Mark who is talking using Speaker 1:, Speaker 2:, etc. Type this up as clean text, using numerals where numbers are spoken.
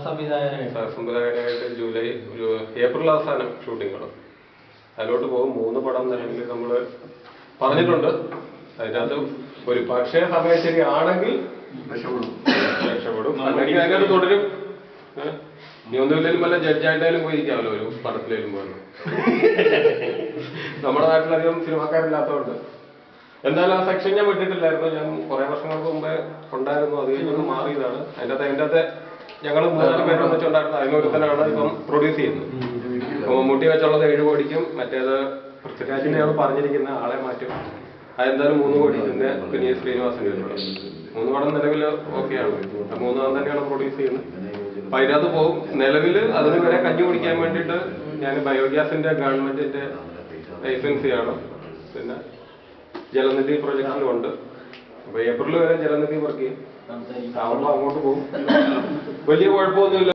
Speaker 1: സംവിധായകനായിട്ട് April അവസാനം ഷൂട്ടിങ്ങാണ്. അതിലോട്ട് പോകും. 3 പടം നിലവിൽ നമ്മൾ പറഞ്ഞിട്ടുണ്ട്. അതിനകത്ത് ഒരു പക്ഷേ സമയം ശരിയാണെങ്കിൽ രക്ഷപ്പെടും, അല്ലെങ്കിൽ അതിനകത്ത് തുടരും. നീ ഒന്നുമില്ലെങ്കിലും വല്ല ജഡ്ജായിട്ടായാലും പോയിരിക്കാമല്ലോ ഒരു പടത്തിലേലും പോകാൻ. നമ്മുടെ നാട്ടിലധികം സിനിമാക്കാരില്ലാത്തതുകൊണ്ട് എന്തായാലും ആ സെക്ഷൻ ഞാൻ വിട്ടിട്ടില്ലായിരുന്നു. ഞാൻ കുറെ വർഷങ്ങൾക്ക് മുമ്പേ ഉണ്ടായിരുന്നു. അത് കഴിഞ്ഞൊന്ന് മാറിയതാണ്. അതിൻ്റെ അകത്ത് ഞങ്ങൾ 3-4 പേര് വന്നിട്ടുണ്ടായിരുന്നു. അതിനൊരുത്തനാണ് ഇപ്പം പ്രൊഡ്യൂസ് ചെയ്യുന്നത്. മമ്മൂട്ടി വെച്ചുള്ളത് 7 കോടിക്കും മറ്റേത് പൃഥ്വിരാജിനെയാണ് പറഞ്ഞിരിക്കുന്ന ആളെ മാറ്റും. അതെന്തായാലും 3 കോടി പിന്നെ ശ്രീനിവാസന്റെ 3 പടം നിലവിൽ ഓക്കെയാണ്. 3 തന്നെയാണ് പ്രൊഡ്യൂസ് ചെയ്യുന്നത്. അപ്പൊ അതിനകത്ത് പോകും. നിലവിൽ അതിന് വരെ കഞ്ഞി കുടിക്കാൻ വേണ്ടിയിട്ട് ഞാൻ ബയോഗ്യാസിന്റെ ഗവൺമെന്റിന്റെ ലൈസൻസിയാണ്. പിന്നെ ജലനിധി പ്രൊജക്റ്റിലും ഉണ്ട്. അപ്പൊ ഏപ്രിൽ വരെ ജലനിധി വർക്ക് ചെയ്യും. ആവുമ്പോൾ അങ്ങോട്ട് പോകും. വലിയ കുഴപ്പമൊന്നുമില്ല.